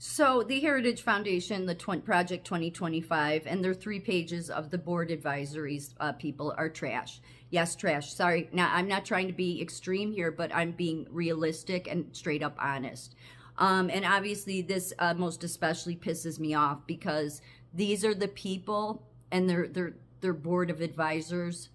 So the Heritage Foundation, the Project 2025, and their 3 pages of the board advisories, people, are trash. Yes, trash. Sorry. Now, I'm not trying to be extreme here, but I'm being realistic and straight up honest. And obviously, this most especially pisses me off because these are the people and their board of advisors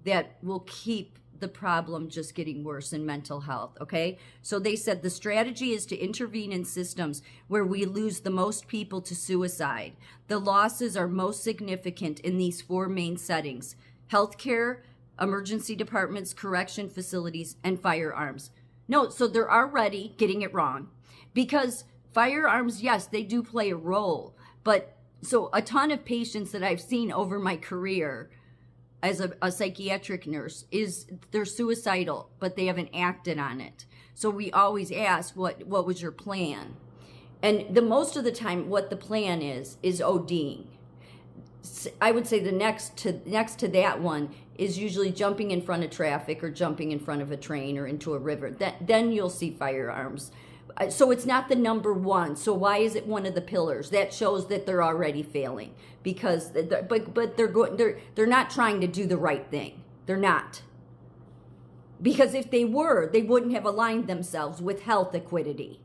that will keep the problem just getting worse in mental health, okay? So they said the strategy is to intervene in systems where we lose the most people to suicide. The losses are most significant in these 4 main settings: healthcare, emergency departments, correction facilities, and firearms. No, so they're already getting it wrong because firearms, yes, they do play a role, but so a ton of patients that I've seen over my career as a psychiatric nurse they're suicidal, but they haven't acted on it. So we always ask, what was your plan? And the most of the time, what the plan is ODing. I would say the next to that one is usually jumping in front of traffic or jumping in front of a train or into a river. Then you'll see firearms. So it's not the number one. So why is it one of the pillars? That shows that they're already failing because, but they're not trying to do the right thing. They're not. Because if they were, they wouldn't have aligned themselves with health equity.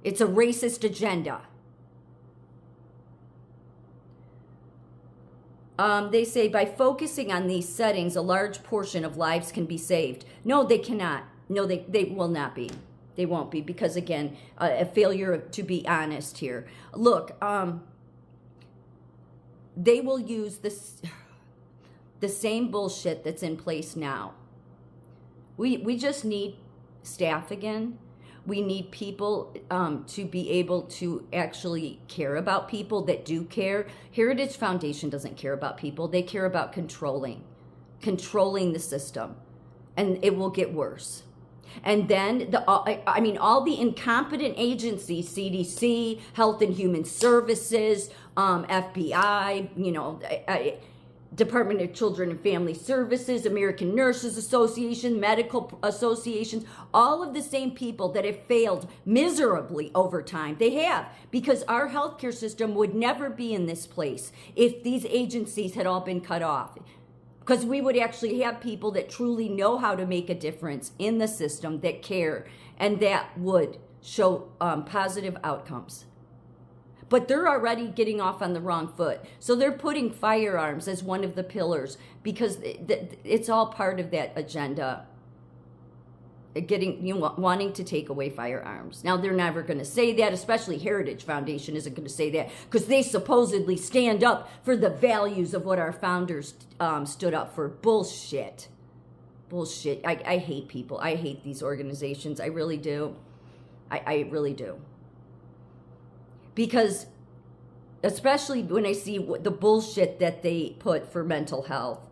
It's a racist agenda. They say by focusing on these settings, a large portion of lives can be saved. No, they cannot. No, they will not be. They won't be because, again, a failure to be honest here. Look, they will use the same bullshit that's in place now. We just need staff again. We need people to be able to actually care about people that do care. Heritage Foundation doesn't care about people. They care about controlling the system, and it will get worse. And then all the incompetent agencies, CDC, Health and Human Services, FBI, Department of Children and Family Services, American Nurses Association, medical associations, all of the same people that have failed miserably over time. They have, because our healthcare system would never be in this place if these agencies had all been cut off. Because we would actually have people that truly know how to make a difference in the system, that care, and that would show positive outcomes. But they're already getting off on the wrong foot. So they're putting firearms as one of the pillars because it's all part of that agenda. Wanting to take away firearms. Now, they're never going to say that, especially Heritage Foundation isn't going to say that because they supposedly stand up for the values of what our founders stood up for. Bullshit. I hate people. I hate these organizations. I really do. I really do. Because especially when I see the bullshit that they put for mental health,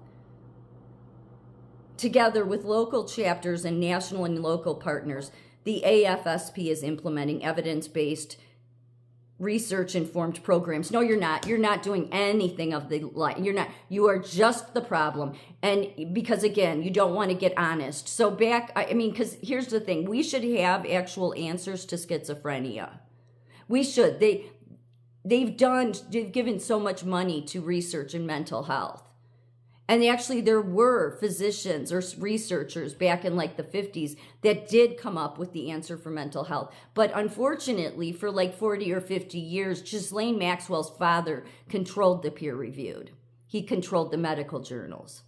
together with local chapters and national and local partners, the AFSP is implementing evidence-based, research-informed programs. No, you're not. You're not doing anything of the like. You are just the problem. And because, again, you don't want to get honest. So because here's the thing. We should have actual answers to schizophrenia. We should. They've given so much money to research in mental health. And actually, there were physicians or researchers back in like the 50s that did come up with the answer for mental health. But unfortunately, for like 40 or 50 years, Ghislaine Maxwell's father controlled the peer-reviewed. He controlled the medical journals.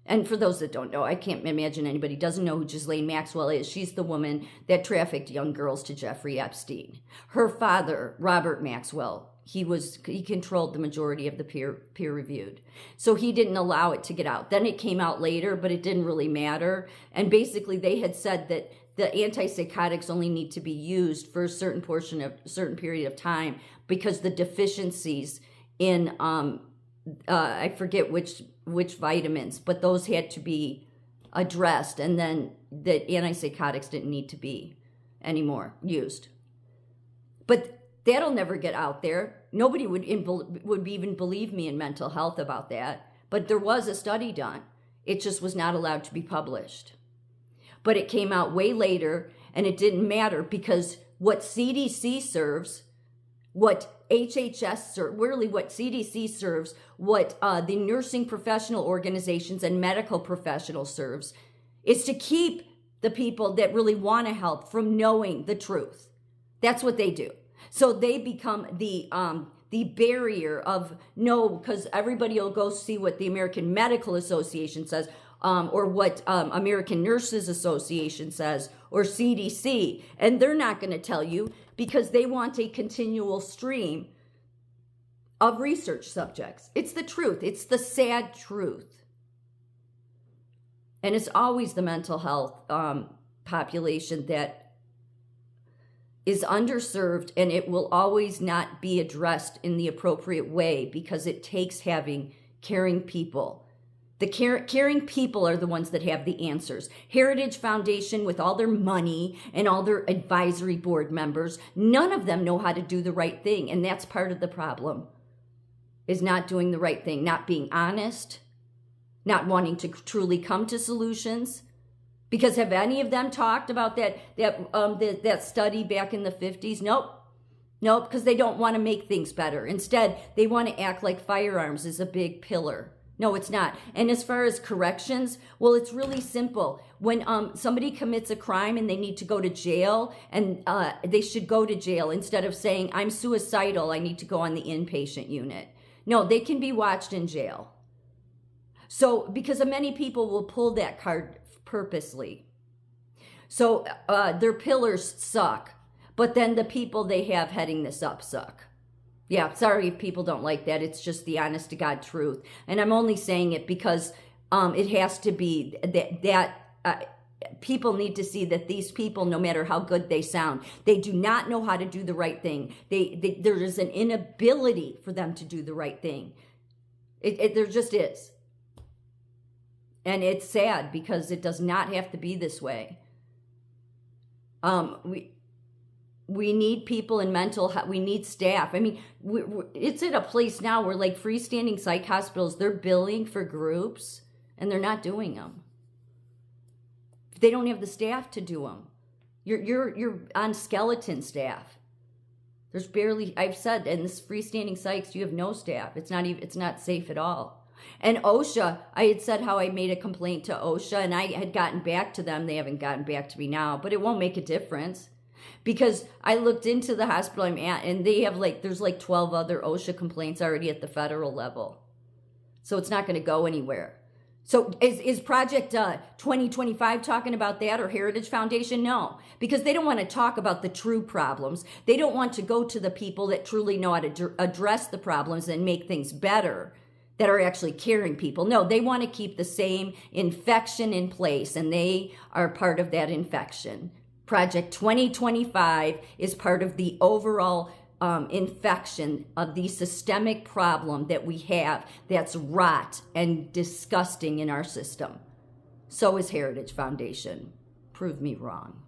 And for those that don't know, I can't imagine anybody doesn't know who Ghislaine Maxwell is. She's the woman that trafficked young girls to Jeffrey Epstein. Her father, Robert Maxwell, he controlled the majority of the peer-reviewed. So he didn't allow it to get out. Then it came out later, but it didn't really matter. And basically they had said that the antipsychotics only need to be used for a certain period of time because the deficiencies in, I forget which vitamins, but those had to be addressed. And then the antipsychotics didn't need to be anymore used. But that'll never get out there. Nobody would even believe me in mental health about that. But there was a study done. It just was not allowed to be published. But it came out way later, and it didn't matter because what CDC serves what HHS serves, really what CDC serves, what the nursing professional organizations and medical professionals serves, is to keep the people that really want to help from knowing the truth. That's what they do. So they become the barrier of no, because everybody will go see what the American Medical Association says, or what American Nurses Association says, or CDC, and they're not going to tell you because they want a continual stream of research subjects. It's the truth. It's the sad truth. And it's always the mental health population that is underserved, and it will always not be addressed in the appropriate way because it takes having caring people. The caring people are the ones that have the answers. Heritage Foundation, with all their money and all their advisory board members, none of them know how to do the right thing. And that's part of the problem, is not doing the right thing, not being honest, not wanting to truly come to solutions. Because have any of them talked about that study back in the 50s? Nope, because they don't want to make things better. Instead, they want to act like firearms is a big pillar. No, it's not. And as far as corrections, well, it's really simple. When somebody commits a crime and they need to go to jail, and they should go to jail instead of saying, I'm suicidal, I need to go on the inpatient unit. No, they can be watched in jail. So, because many people will pull that card purposely. So their pillars suck, but then the people they have heading this up suck. Yeah, sorry if people don't like that. It's just the honest to God truth. And I'm only saying it because it has to be that people need to see that these people, no matter how good they sound, they do not know how to do the right thing. There is an inability for them to do the right thing. There just is. And it's sad because it does not have to be this way. We need people in mental health. We need staff. I mean, it's at a place now where, like, freestanding psych hospitals, they're billing for groups and they're not doing them. They don't have the staff to do them. You're on skeleton staff. There's barely, I've said, in this freestanding psychs, you have no staff. It's not safe at all. And OSHA, I had said how I made a complaint to OSHA and I had gotten back to them. They haven't gotten back to me now, but it won't make a difference. Because I looked into the hospital I'm at, and they have there's 12 other OSHA complaints already at the federal level. So it's not going to go anywhere. So is Project 2025 talking about that, or Heritage Foundation? No, because they don't want to talk about the true problems. They don't want to go to the people that truly know how to address the problems and make things better, that are actually caring people. No, they want to keep the same infection in place, and they are part of that infection. Project 2025 is part of the overall infection of the systemic problem that we have that's rot and disgusting in our system. So is Heritage Foundation. Prove me wrong.